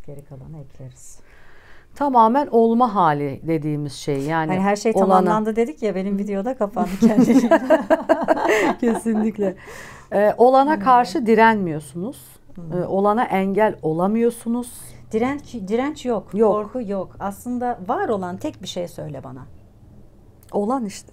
geri kalanı ekleriz. Tamamen olma hali dediğimiz şey. Yani Hani her şey olana... tamamlandı dedik ya, benim videoda kapandı kendiliğinden. Kesinlikle. Olana karşı direnmiyorsunuz. Olana engel olamıyorsunuz. Direnç yok, korku yok. Aslında var olan tek bir şey söyle bana. Olan işte.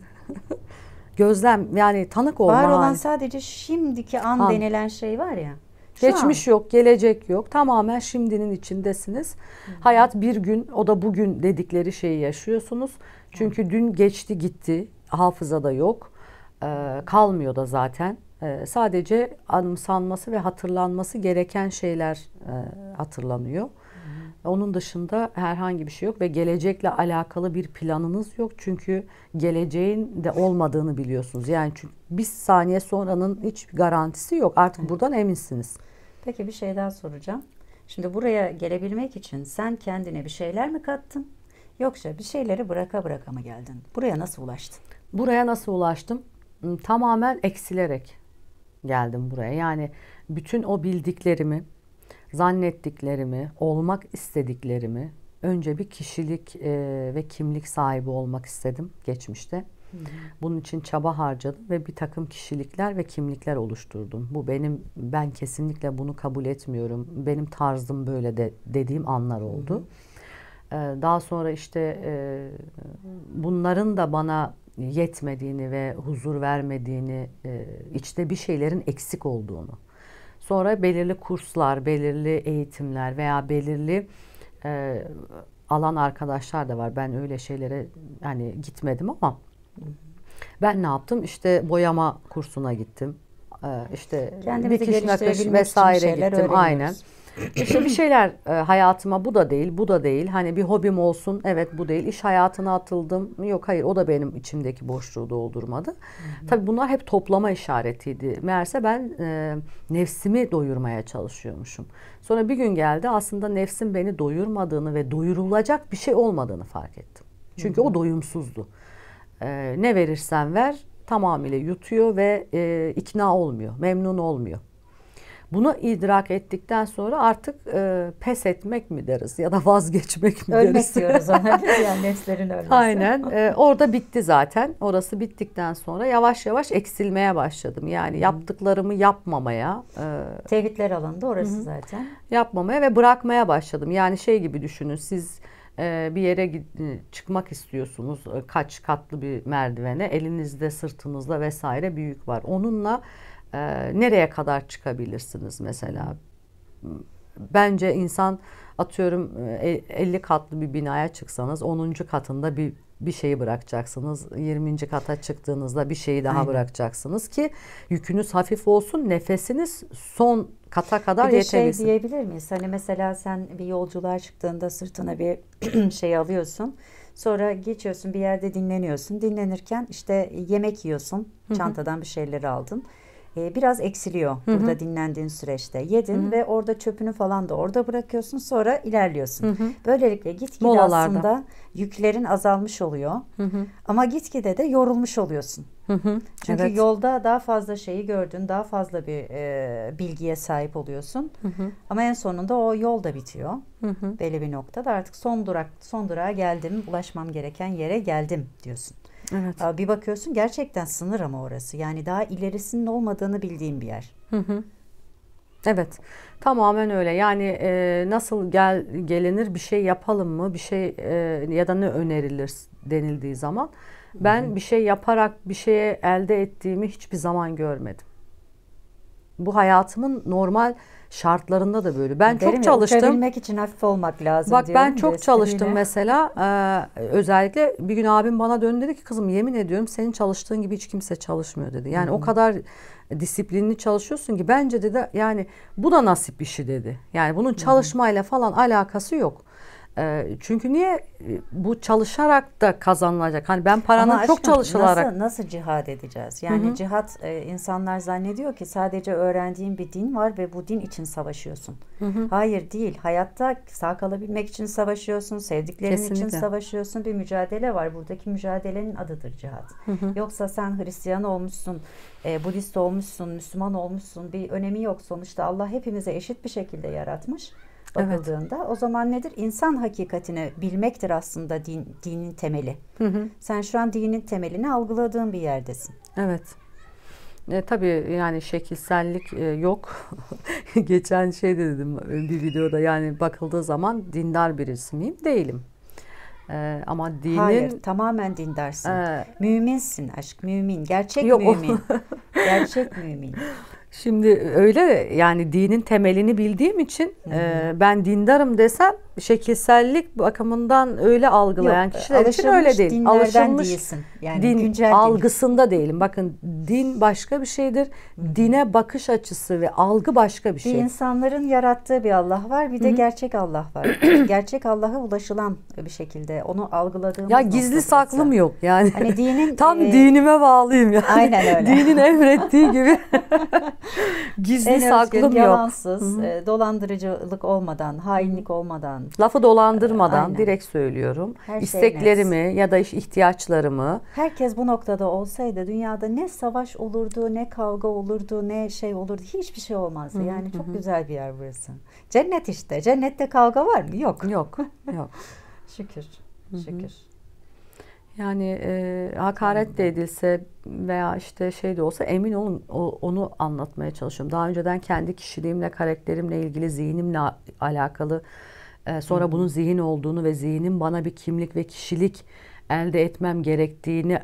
Gözlem, yani tanık olma var hali. olan sadece şimdiki an denilen şey var ya. Geçmiş yok, gelecek yok. Tamamen şimdinin içindesiniz. Hayat bir gün, o da bugün dedikleri şeyi yaşıyorsunuz. Çünkü dün geçti gitti, hafızada yok. Kalmıyor da zaten. Sadece anımsanması ve hatırlanması gereken şeyler hatırlanıyor. Onun dışında herhangi bir şey yok ve gelecekle alakalı bir planınız yok. Çünkü geleceğin de olmadığını biliyorsunuz. Yani çünkü bir saniye sonranın hiç garantisi yok. Artık buradan eminsiniz. Peki bir şey daha soracağım. Şimdi buraya gelebilmek için sen kendine bir şeyler mi kattın? Yoksa bir şeyleri bıraka bıraka mı geldin? Buraya nasıl ulaştın? Buraya nasıl ulaştım? Tamamen eksilerek geldim buraya. Yani bütün o bildiklerimi, zannettiklerimi, olmak istediklerimi, önce bir kişilik ve kimlik sahibi olmak istedim geçmişte. Bunun için çaba harcadım ve bir takım kişilikler ve kimlikler oluşturdum. Ben kesinlikle bunu kabul etmiyorum. Benim tarzım böyle de dediğim anlar oldu. Daha sonra işte bunların da bana yetmediğini ve huzur vermediğini, içte bir şeylerin eksik olduğunu. Sonra belirli kurslar, belirli eğitimler veya belirli alan arkadaşlar da var. Ben öyle şeylere hani gitmedim ama ben ne yaptım? İşte boyama kursuna gittim. İşte dikiş nakış vesaire gittim. Aynen. İşte bir şeyler hayatıma, bu da değil, bu da değil. Hani bir hobim olsun, evet bu değil. İş hayatına atıldım. Yok hayır, o da benim içimdeki boşluğu doldurmadı. Tabii bunlar hep toplama işaretiydi. Meğerse ben nefsimi doyurmaya çalışıyormuşum. Sonra bir gün geldi, aslında nefsim beni doyurmadığını ve doyurulacak bir şey olmadığını fark ettim. Çünkü o doyumsuzdu. Ne verirsen ver tamamıyla yutuyor ve ikna olmuyor, memnun olmuyor. Bunu idrak ettikten sonra artık pes etmek mi deriz ya da vazgeçmek mi deriz? Ölmek diyoruz ona. Yani nefslerin ölmesi. Aynen. Orada bitti zaten. Orası bittikten sonra yavaş yavaş eksilmeye başladım. Yani yaptıklarımı yapmamaya. Tevhidler alanında orası zaten. Yapmamaya ve bırakmaya başladım. Yani şey gibi düşünün, siz bir yere çıkmak istiyorsunuz, kaç katlı bir merdivene, elinizde, sırtınızda vesaire bir yük var. Onunla nereye kadar çıkabilirsiniz mesela? Bence insan, atıyorum 50 katlı bir binaya çıksanız 10. katında bir şeyi bırakacaksınız. 20. kata çıktığınızda bir şeyi daha bırakacaksınız ki yükünüz hafif olsun, nefesiniz son kata kadar yetebilsin. Bir de şey diyebilir miyiz? Hani mesela sen bir yolculuğa çıktığında sırtına bir şey alıyorsun. Sonra geçiyorsun, bir yerde dinleniyorsun. Dinlenirken işte yemek yiyorsun. Çantadan bir şeyleri aldın. Biraz eksiliyor burada dinlendiğin süreçte. Yedin ve orada çöpünü falan da orada bırakıyorsun. Sonra ilerliyorsun. Böylelikle gitgide aslında yüklerin azalmış oluyor. Ama gitgide de yorulmuş oluyorsun. Çünkü yolda daha fazla şeyi gördün, daha fazla bir bilgiye sahip oluyorsun. Ama en sonunda o yol da bitiyor. Belli bir noktada artık son durağa geldim, ulaşmam gereken yere geldim diyorsun. Evet. Bir bakıyorsun gerçekten sınır ama orası. Yani daha ilerisinin olmadığını bildiğin bir yer. Evet. Tamamen öyle. Yani nasıl gelinir, bir şey yapalım mı, bir şey ya da ne önerilir denildiği zaman ben bir şey yaparak bir şeye elde ettiğimi hiçbir zaman görmedim. Bu hayatımın normal şartlarında da böyle. Ben çok çalıştım. Uçabilmek için hafif olmak lazım. Bak ben çok çalıştım mesela. Özellikle bir gün abim bana döndü, dedi ki kızım yemin ediyorum senin çalıştığın gibi hiç kimse çalışmıyor dedi. Yani o kadar disiplinli çalışıyorsun ki, bence dedi yani bu da nasip işi dedi. Yani bunun çalışmayla falan alakası yok. Çünkü niye, bu çalışarak da kazanılacak. Hani ben paranın ama çok aşkım, çalışılarak nasıl cihad edeceğiz? Yani cihat, insanlar zannediyor ki sadece öğrendiğin bir din var ve bu din için savaşıyorsun. Hayır değil. Hayatta sağ kalabilmek için savaşıyorsun. Sevdiklerin için savaşıyorsun. Bir mücadele var. Buradaki mücadelenin adıdır cihat. Yoksa sen Hristiyan olmuşsun, Budist olmuşsun, Müslüman olmuşsun, bir önemi yok. Sonuçta Allah hepimize eşit bir şekilde yaratmış. bakıldığında. O zaman nedir? İnsan hakikatini bilmektir aslında dinin temeli. Sen şu an dinin temelini algıladığın bir yerdesin. Evet. Tabii yani şekilsellik yok. Geçen şey de dedim bir videoda, yani bakıldığı zaman dindar birisi miyim? Değilim. Ama dinin... Hayır, tamamen dindarsın. Müminsin aşk, mümin. Gerçek Yok, mümin. Gerçek mümin. Şimdi öyle, yani dinin temelini bildiğim için ben dindarım desem şekilsellik bakımından öyle algılayan Yok, kişiler için öyle değil. Alışılmış değilsin. Yani din algısında değilim. Bakın, din başka bir şeydir. Dine bakış açısı ve algı başka bir şey. Bir insanların yarattığı bir Allah var, bir de gerçek Allah var. Gerçek Allah'a ulaşılan bir şekilde onu algıladığımız ya gizli saklım yok yani. Hani dinin tam dinime bağlıyım yani. Aynen öyle. Dinin emrettiği gibi gizli saklım yok. Yalansız, dolandırıcılık olmadan, hainlik olmadan. Lafı dolandırmadan direkt söylüyorum. Her İsteklerimi ya da ihtiyaçlarımı. Herkes bu noktada olsaydı dünyada ne savaş olurdu, ne kavga olurdu, ne şey olurdu. Hiçbir şey olmazdı. Yani çok güzel bir yer burası. Cennet işte. Cennette kavga var mı? Yok. Yok. Yok. Şükür. Şükür. Yani hakaret de edilse veya işte şey de olsa, emin olun onu anlatmaya çalışıyorum. Daha önceden kendi kişiliğimle, karakterimle ilgili, zihnimle alakalı, sonra bunun zihin olduğunu ve zihnin bana bir kimlik ve kişilik elde etmem gerektiğini,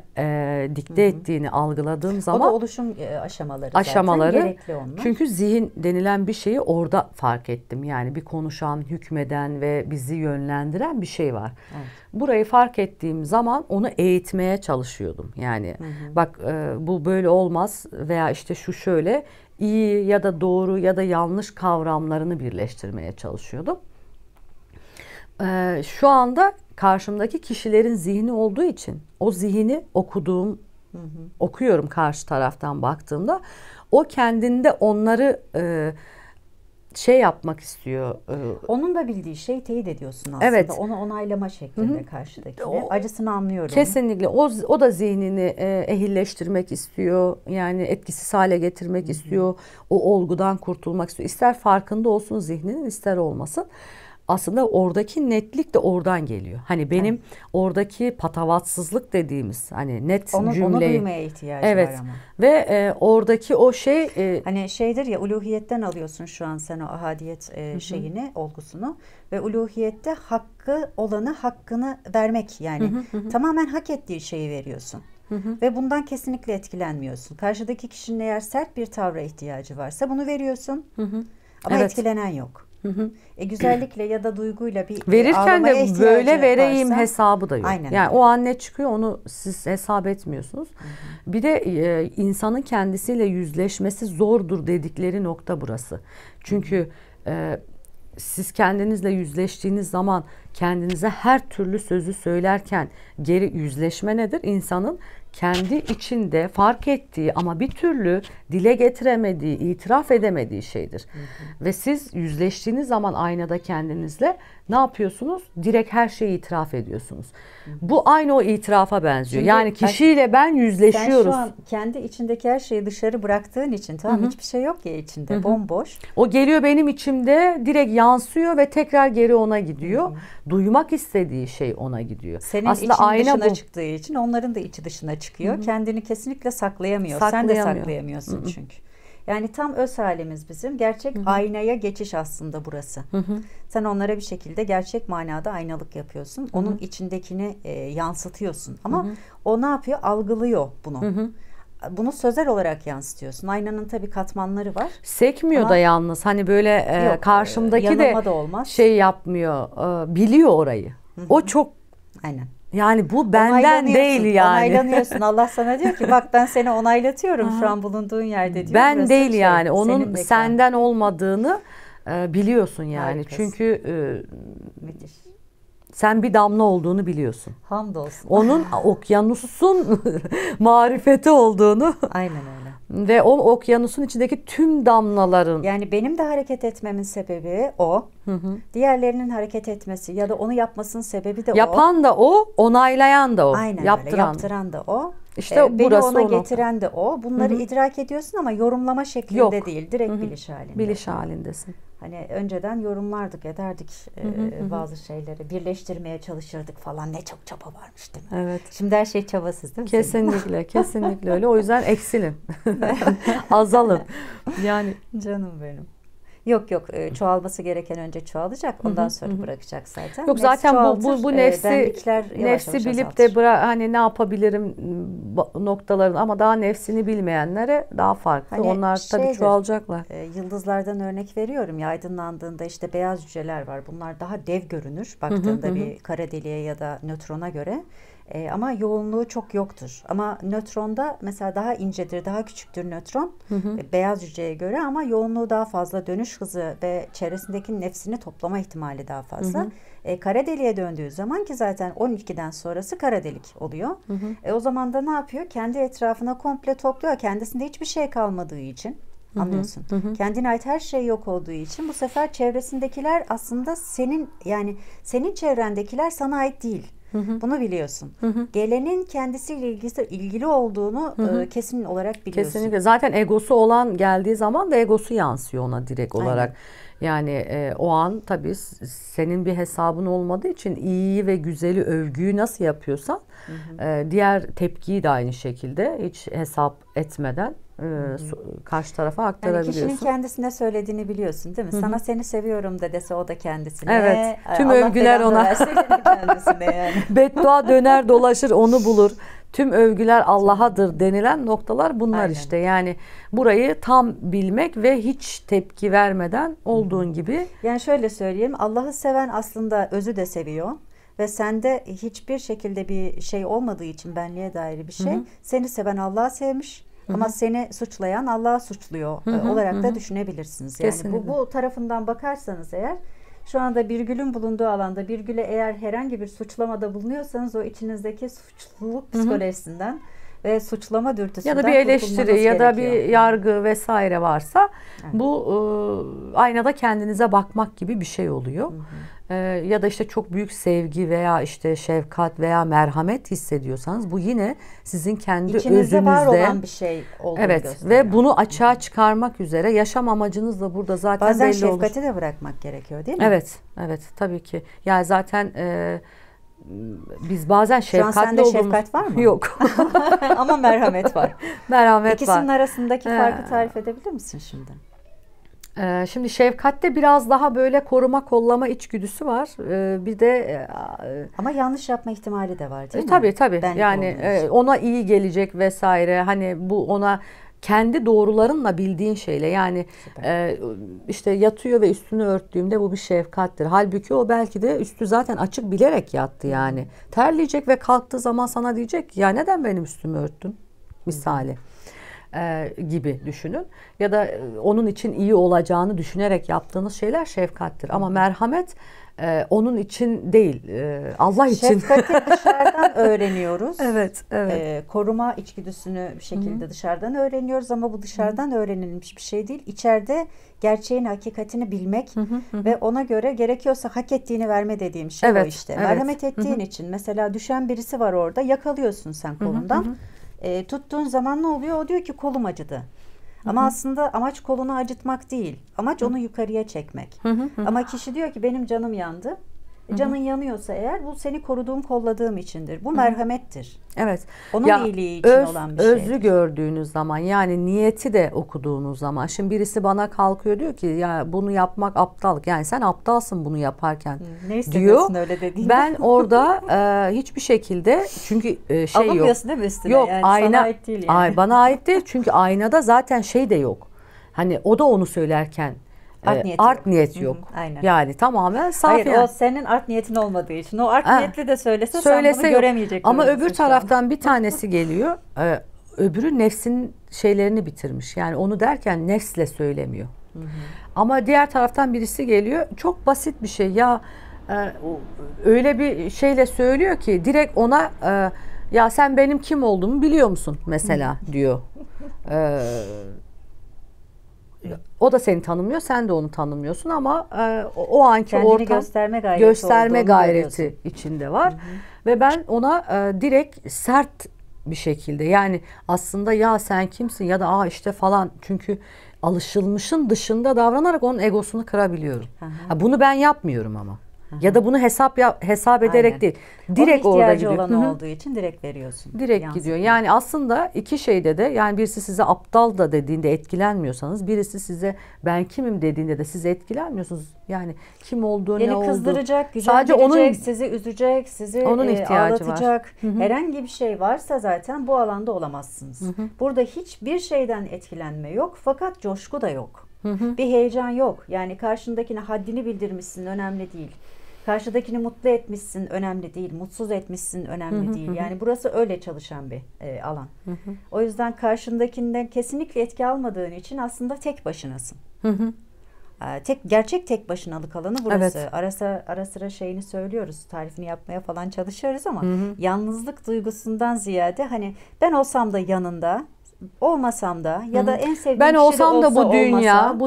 dikte ettiğini algıladığım zaman. O da oluşum aşamaları zaten gerekli onlar. Çünkü zihin denilen bir şeyi orada fark ettim. Yani bir konuşan, hükmeden ve bizi yönlendiren bir şey var. Evet. Burayı fark ettiğim zaman onu eğitmeye çalışıyordum. Yani bak bu böyle olmaz veya işte şu şöyle, iyi ya da doğru ya da yanlış kavramlarını birleştirmeye çalışıyordum. Şu anda karşımdaki kişilerin zihni olduğu için o zihni okuyorum karşı taraftan baktığımda. O kendinde onları şey yapmak istiyor. Onun da bildiği şey teyit ediyorsun aslında. Evet. Onu onaylama şeklinde karşıdakine. Acısını anlıyorum. Kesinlikle. O da zihnini ehilleştirmek istiyor. Yani etkisiz hale getirmek istiyor. O olgudan kurtulmak istiyor. İster farkında olsun zihninin, ister olmasın. Aslında oradaki netlik de oradan geliyor. Hani benim oradaki patavatsızlık dediğimiz hani net cümleyi. Onu duymaya ihtiyacı var ama. Ve oradaki o şey. Hani şeydir ya, uluhiyetten alıyorsun şu an sen o ahadiyet şeyini, olgusunu. Ve uluhiyette hakkı olanı hakkını vermek yani. Tamamen hak ettiği şeyi veriyorsun. Ve bundan kesinlikle etkilenmiyorsun. Karşıdaki kişinin eğer sert bir tavra ihtiyacı varsa bunu veriyorsun. Ama etkilenen yok. Güzellikle ya da duyguyla bir verirken de böyle vereyim varsa, hesabı da yok. Aynen. Yani o an ne çıkıyor onu siz hesap etmiyorsunuz. Bir de insanın kendisiyle yüzleşmesi zordur dedikleri nokta burası. Çünkü siz kendinizle yüzleştiğiniz zaman kendinize her türlü sözü söylerken geri yüzleşme nedir? İnsanın kendi içinde fark ettiği ama bir türlü dile getiremediği, itiraf edemediği şeydir. Ve siz yüzleştiğiniz zaman aynada kendinizle ne yapıyorsunuz? Direkt her şeyi itiraf ediyorsunuz. Bu aynı o itirafa benziyor. Şimdi, yani kişiyle ben yüzleşiyoruz. Sen şu an kendi içindeki her şeyi dışarı bıraktığın için hiçbir şey yok ya içinde, bomboş. O geliyor benim içimde, direkt yansıyor ve tekrar geri ona gidiyor. Duymak istediği şey ona gidiyor. Senin aslında için dışına çıktığı için onların da içi dışına çıkıyor. Kendini kesinlikle saklayamıyor. Sen de saklayamıyorsun çünkü. Yani tam öz halimiz bizim. Gerçek aynaya geçiş aslında burası. Sen onlara bir şekilde gerçek manada aynalık yapıyorsun. Onun içindekini yansıtıyorsun. Ama o ne yapıyor? Algılıyor bunu. Bunu sözel olarak yansıtıyorsun. Aynanın tabii katmanları var. Sekmiyor ama da yalnız. Hani böyle yok, karşımdaki de olmaz. Şey yapmıyor. Biliyor orayı. O çok. Aynen. Yani bu benden değil yani. Onaylanıyorsun. Allah sana diyor ki bak ben seni onaylatıyorum şu an bulunduğun yerde diyor. Ben burası değil yani. Onun senden olmadığını biliyorsun yani. Harikasın. Çünkü müthiş. Sen bir damla olduğunu biliyorsun. Hamdolsun. Onun okyanusun marifeti olduğunu. Aynen öyle. Ve o okyanusun içindeki tüm damlaların. Yani benim de hareket etmemin sebebi o. Diğerlerinin hareket etmesi ya da onu yapmasının sebebi de o. Yapan da o, onaylayan da o. Aynen öyle. Yaptıran da o. İşte beni burası ona o getiren de o. Bunları idrak ediyorsun ama yorumlama şeklinde değil. Direkt biliş halinde. Biliş halindesin. Hani önceden yorumlardık, ederdik bazı şeyleri. Birleştirmeye çalışırdık falan. Ne çok çaba varmış değil mi? Evet. Şimdi her şey çabasız değil mi? Kesinlikle, kesinlikle öyle. O yüzden eksilin. Azalın. Yani Canım benim. Yok yok, çoğalması gereken önce çoğalacak, ondan sonra bırakacak zaten. yok Nefs zaten çoğaltır, bu nefsi benlikler yavaş nefsi yavaş bilip azaltır. de hani ne yapabilirim noktaların, ama daha nefsini bilmeyenlere daha farklı. Hani Onlar tabii şeydir, çoğalacaklar. Yıldızlardan örnek veriyorum ya, aydınlandığında işte beyaz cüceler var. Bunlar daha dev görünür baktığında bir kara deliğe ya da nötrona göre. Ama yoğunluğu çok yoktur. Ama nötronda mesela daha incedir, daha küçüktür nötron beyaz cüceye göre, ama yoğunluğu daha fazla, dönüş hızı ve çevresindeki nefsini toplama ihtimali daha fazla. Kara deliğe döndüğü zaman, ki zaten 12'den sonrası kara delik oluyor. O zaman da ne yapıyor? Kendi etrafına komple topluyor. Kendisinde hiçbir şey kalmadığı için. Anlıyorsun. Kendine ait her şey yok olduğu için bu sefer çevresindekiler aslında senin, yani senin çevrendekiler sana ait değil. Bunu biliyorsun. Gelenin kendisiyle ilgili olduğunu kesin olarak biliyorsun. Kesinlikle. Zaten egosu olan geldiği zaman da egosu yansıyor ona direkt olarak. Aynen. Yani o an tabii senin bir hesabın olmadığı için iyiyi ve güzeli, övgüyü nasıl yapıyorsan diğer tepkiyi de aynı şekilde hiç hesap etmeden karşı tarafa Yani aktarabiliyorsun. kişinin kendisine söylediğini biliyorsun değil mi? Sana seni seviyorum de dese o da kendisine. Evet. Tüm Allah övgüler belanı ona. versin kendisine yani. Beddua döner dolaşır onu bulur. Tüm övgüler Allah'adır denilen noktalar bunlar Aynen. işte. Yani burayı tam bilmek ve hiç tepki vermeden olduğun gibi. Yani şöyle söyleyeyim, Allah'ı seven aslında özü de seviyor. Ve sende hiçbir şekilde bir şey olmadığı için, benliğe dair bir şey. Seni seven Allah'ı sevmiş. Ama seni suçlayan Allah'ı suçluyor olarak da düşünebilirsiniz. Yani Kesinlikle. bu tarafından bakarsanız eğer, şu anda Birgül'ün bulunduğu alanda Birgül'e eğer herhangi bir suçlamada bulunuyorsanız, o içinizdeki suçluluk psikolojisinden ve suçlama dürtüsünden Ya da bir eleştiri kurtulmanız ya da gerekiyor. bir yargı vesaire varsa bu aynada kendinize bakmak gibi bir şey oluyor. Ya da işte çok büyük sevgi veya işte şefkat veya merhamet hissediyorsanız, bu yine sizin kendi İçinizde var özünüzde olan bir şey olduğunu evet gösteriyor. ve bunu açığa çıkarmak üzere yaşam amacınız da burada zaten Bazen belli olur. şefkati de bırakmak gerekiyor değil mi? Evet, evet tabii ki. Yani zaten biz bazen Şu an şefkatli sende olduğumuz... şefkat var mı? Yok. Ama merhamet var. Merhamet İkisinin var. arasındaki farkı tarif edebilir misin şimdi? Şimdi şefkatte biraz daha böyle koruma kollama içgüdüsü var. Bir de Ama yanlış yapma ihtimali de var değil mi? tabii Benlik yani olduğu için. ona iyi gelecek vesaire, hani bu ona kendi doğrularınla bildiğin şeyle, yani işte yatıyor ve üstünü örttüğümde bu bir şefkattir. Halbuki o belki de üstü zaten açık bilerek yattı yani. Terleyecek ve kalktığı zaman sana diyecek ya neden benim üstümü örttün misali. Gibi düşünün. Ya da onun için iyi olacağını düşünerek yaptığınız şeyler şefkattir. Ama merhamet onun için değil, Allah için. Şefkati dışarıdan öğreniyoruz. Evet, evet. Koruma içgüdüsünü bir şekilde dışarıdan öğreniyoruz, ama bu dışarıdan öğrenilmiş bir şey değil. İçeride gerçeğin, hakikatini bilmek ve ona göre gerekiyorsa hak ettiğini verme dediğim şey o işte. evet. Merhamet ettiğin için, mesela düşen birisi var orada, yakalıyorsun sen kolundan. Tuttuğun zaman ne oluyor? O diyor ki kolum acıdı. Ama aslında amaç kolunu acıtmak değil. Amaç onu yukarıya çekmek. Ama kişi diyor ki benim canım yandı. Canın yanıyorsa eğer, bu seni koruduğum, kolladığım içindir. Bu merhamettir. Evet. Onun iyiliği için olan bir şey. Özü gördüğünüz zaman, yani niyeti de okuduğunuz zaman. Şimdi birisi bana kalkıyor diyor ki ya bunu yapmak aptallık. Yani sen aptalsın bunu yaparken Ne hissediyorsun diyor. öyle dediğinde? Ben orada hiçbir şekilde, çünkü şey yok. Alınmıyorsun değil mi üstüne? Yok, Yani ayna, sana ait değil yani. Bana ait değil, çünkü aynada zaten şey de yok. Hani o da onu söylerken art niyeti yok. Aynen. Yani tamamen saf. Hayır, yani. o senin art niyetin olmadığı için. O art niyetli de söylese sen bunu yok. göremeyecek. Ama durumdasın öbür şu an. taraftan bir tanesi geliyor. Öbürü nefsin şeylerini bitirmiş. Yani onu derken nefsle söylemiyor. Ama diğer taraftan birisi geliyor. Çok basit bir şey. Ya öyle bir şeyle söylüyor ki direkt ona ya sen benim kim olduğumu biliyor musun mesela diyor. O da seni tanımıyor, sen de onu tanımıyorsun, ama o anki kendini ortam gösterme gayreti içinde var. Ve ben ona direkt sert bir şekilde, yani aslında ya sen kimsin ya da işte falan, çünkü alışılmışın dışında davranarak onun egosunu kırabiliyorum. Hı hı. Ha, bunu ben yapmıyorum ama. Ya da bunu hesap ederek Aynen. değil. Direkt Onun orada ihtiyacı gidiyor. olan Hı hı. olduğu için direkt veriyorsun. Direkt Yansıtma. gidiyor. Yani aslında iki şeyde de, yani birisi size aptal da dediğinde etkilenmiyorsanız, birisi size ben kimim dediğinde de siz etkilenmiyorsunuz. Yani kim olduğu, ne Beni olduğu. kızdıracak, Sadece gücendirecek, onun sizi üzecek, sizi onun ihtiyacı var. ağlatacak herhangi bir şey varsa zaten bu alanda olamazsınız. Burada hiçbir şeyden etkilenme yok fakat coşku da yok. Bir heyecan yok. Yani karşındakine haddini bildirmişsin, önemli değil. Karşıdakini mutlu etmişsin, önemli değil. Mutsuz etmişsin, önemli değil. Yani burası öyle çalışan bir alan. O yüzden karşındakinden kesinlikle etki almadığın için aslında tek başınasın. Gerçek tek başınalık alanı burası. Evet. Ara sıra şeyini söylüyoruz, tarifini yapmaya falan çalışıyoruz ama yalnızlık duygusundan ziyade hani ben olsam da yanında, olmasam da ya da en sevdiğim ben kişi de olsam da olsa bu dünya, olmasa,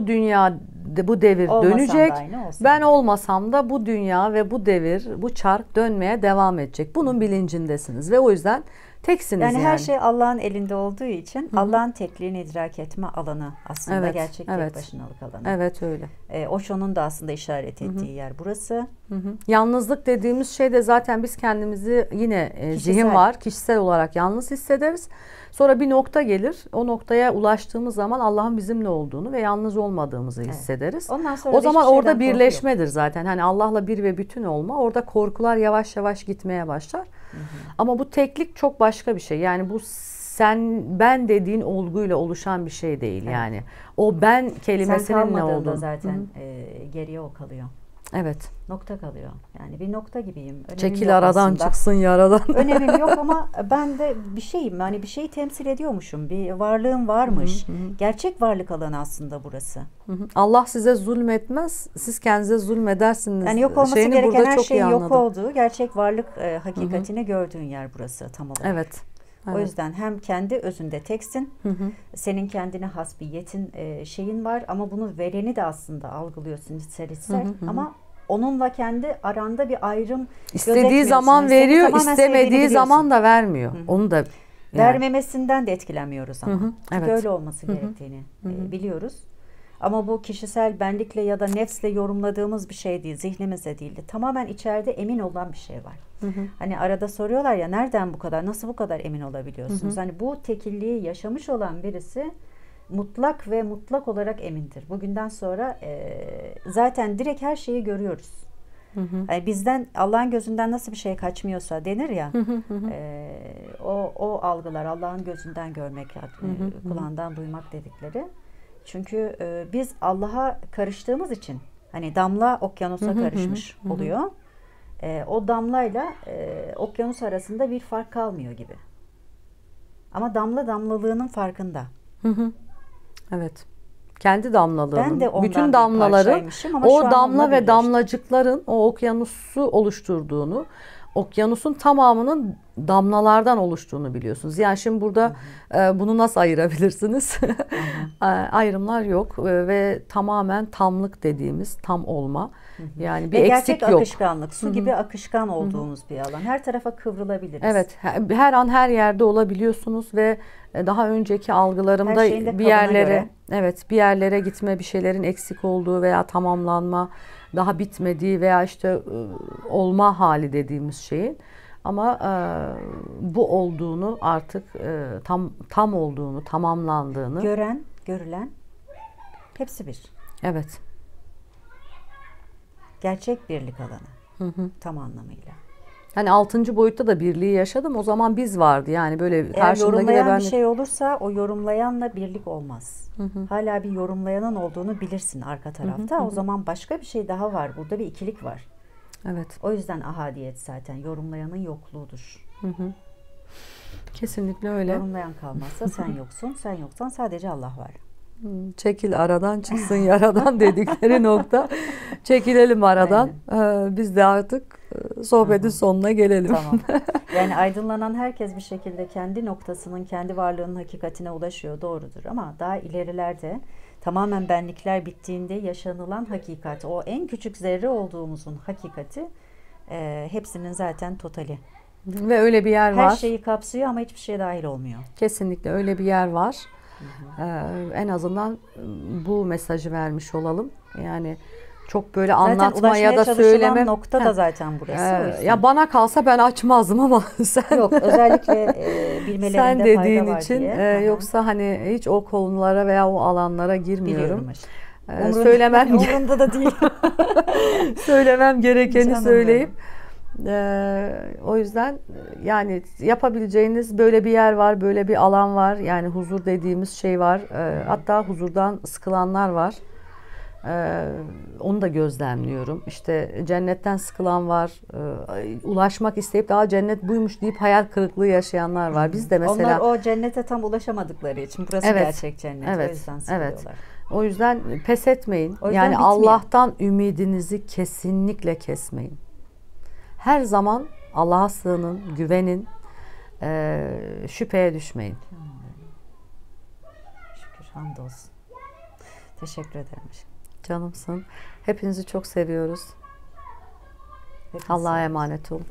bu devir olmasam dönecek. da aynı, olsam Ben da. olmasam da bu dünya ve bu devir, bu çark dönmeye devam edecek. Bunun bilincindesiniz ve o yüzden teksiniz yani. Her şey Allah'ın elinde olduğu için Allah'ın tekliğini idrak etme alanı aslında Evet, gerçek evet. tek başınalık alanı. Evet, öyle. Osho'nun da aslında işaret ettiği yer burası. Yalnızlık dediğimiz şey de zaten biz kendimizi yine zihin var, kişisel olarak yalnız hissederiz. Sonra bir nokta gelir. O noktaya ulaştığımız zaman Allah'ın bizimle olduğunu ve yalnız olmadığımızı hissederiz. Ondan sonra O zaman hiçbir orada şeyden korku birleşmedir zaten. Hani Allah'la bir ve bütün olma. Orada korkular yavaş yavaş gitmeye başlar. Ama bu teklik çok başka bir şey. Yani bu ben dediğin olguyla oluşan bir şey değil yani. O ben kelimesinin Sen ne kalmadığında olduğunu. zaten geriye o kalıyor. Evet. Nokta kalıyor. Yani bir nokta gibiyim. Önemim Çekil yok aradan aslında. çıksın yaradan. Önemim yok ama ben de bir şeyim. Hani bir şeyi temsil ediyormuşum. Bir varlığım varmış. Gerçek varlık alanı aslında burası. Allah size zulmetmez, siz kendinize zulmedersiniz. Yani yok olması Şeyini gereken burada her çok iyi şeyin yok anladım. olduğu, gerçek varlık hakikatini gördüğün yer burası tam olarak. Evet. O yüzden hem kendi özünde teksin, senin kendine has bir yetin şeyin var ama bunu vereni de aslında algılıyorsun içsel. Ama onunla kendi aranda bir ayrım İstediği zaman veriyor, istemediği zaman da vermiyor. Onu da vermemesinden de etkilenmiyoruz ama. Çünkü evet. öyle olması gerektiğini biliyoruz. Ama bu kişisel benlikle ya da nefsle yorumladığımız bir şey değil, zihnimizle değildi. Tamamen içeride emin olan bir şey var. Hani arada soruyorlar ya, nereden bu kadar, nasıl bu kadar emin olabiliyorsunuz? Hani bu tekilliği yaşamış olan birisi mutlak ve mutlak olarak emindir. Bugünden sonra zaten direkt her şeyi görüyoruz. Yani bizden, Allah'ın gözünden nasıl bir şey kaçmıyorsa denir ya, o algılar Allah'ın gözünden görmek, kulağından duymak dedikleri. Çünkü biz Allah'a karıştığımız için, hani damla okyanusa karışmış oluyor. O damlayla okyanus arasında bir fark kalmıyor gibi. Ama damla damlalığının farkında. Evet. Kendi damlalığının, Ben de ondan bütün bir damlaların, parçaymışım ama şu o an damla onunla ve birleştim. damlacıkların o okyanusu oluşturduğunu, okyanusun tamamının damlalardan oluştuğunu biliyorsunuz. Yani şimdi burada bunu nasıl ayırabilirsiniz? Ayrımlar yok ve tamamen tamlık dediğimiz tam olma. Yani bir eksik gerçek yok. akışkanlık, su gibi akışkan olduğumuz bir alan. Her tarafa kıvrılabiliriz. Evet, her an her yerde olabiliyorsunuz ve daha önceki algılarımda Her şeyin de bir kabına yerlere, göre. evet, bir yerlere gitme, bir şeylerin eksik olduğu veya tamamlanma, daha bitmediği veya işte olma hali dediğimiz şeyin, ama bu olduğunu artık tam olduğunu, tamamlandığını. Gören, görülen hepsi bir. Evet. Gerçek birlik alanı. Tam anlamıyla. Hani 6. boyutta da birliği yaşadım. O zaman biz vardı. Yani böyle Eğer karşımdaki ve yorumlayan ben. bir şey olursa o yorumlayanla birlik olmaz. Hala bir yorumlayanın olduğunu bilirsin arka tarafta. O zaman başka bir şey daha var. Burada bir ikilik var. Evet. O yüzden ahadiyet zaten yorumlayanın yokluğudur. Kesinlikle öyle. Yorumlayan kalmazsa sen yoksun. Sen yoksan sadece Allah var. Çekil aradan çıksın yaradan dedikleri nokta. Çekilelim aradan. Biz de artık sohbetin sonuna gelelim. Tamam. Yani aydınlanan herkes bir şekilde kendi noktasının, kendi varlığının hakikatine ulaşıyor. Doğrudur. Ama daha ilerilerde tamamen benlikler bittiğinde yaşanılan hakikat, o en küçük zerre olduğumuzun hakikati hepsinin zaten totali. Ve öyle bir yer var. Her şeyi kapsıyor ama hiçbir şeye dahil olmuyor. Kesinlikle öyle bir yer var. En azından bu mesajı vermiş olalım. Yani çok böyle Zaten anlatmaya ulaşmaya da çalışılan söylemem. nokta da zaten burası. O yüzden. Ya bana kalsa ben açmazdım ama sen Yok, özellikle sen bilmelerinde dediğin fayda var için diye. Hı hı. yoksa hani hiç o konulara veya o alanlara girmiyorum. Biliyorum işte. Söylemem Umrunda da değil. söylemem gerekeni Canım söyleyip o yüzden yani yapabileceğiniz böyle bir yer var, böyle bir alan var. Yani huzur dediğimiz şey var. Hatta huzurdan sıkılanlar var. Onu da gözlemliyorum. İşte cennetten sıkılan var. Ulaşmak isteyip daha cennet buymuş deyip hayal kırıklığı yaşayanlar var. Biz de mesela Onlar o cennete tam ulaşamadıkları için burası Evet, gerçek cennet. evet, O yüzden evet. sıkılıyorlar. O yüzden pes etmeyin. O yüzden Yani bitmiyor. Allah'tan ümidinizi kesinlikle kesmeyin. Her zaman Allah'a sığının, güvenin, şüpheye düşmeyin. Şükür, hamdolsun. Teşekkür ederim. Canımsın. Hepinizi çok seviyoruz. Hepiniz Allah'a sağ olun. emanet olun.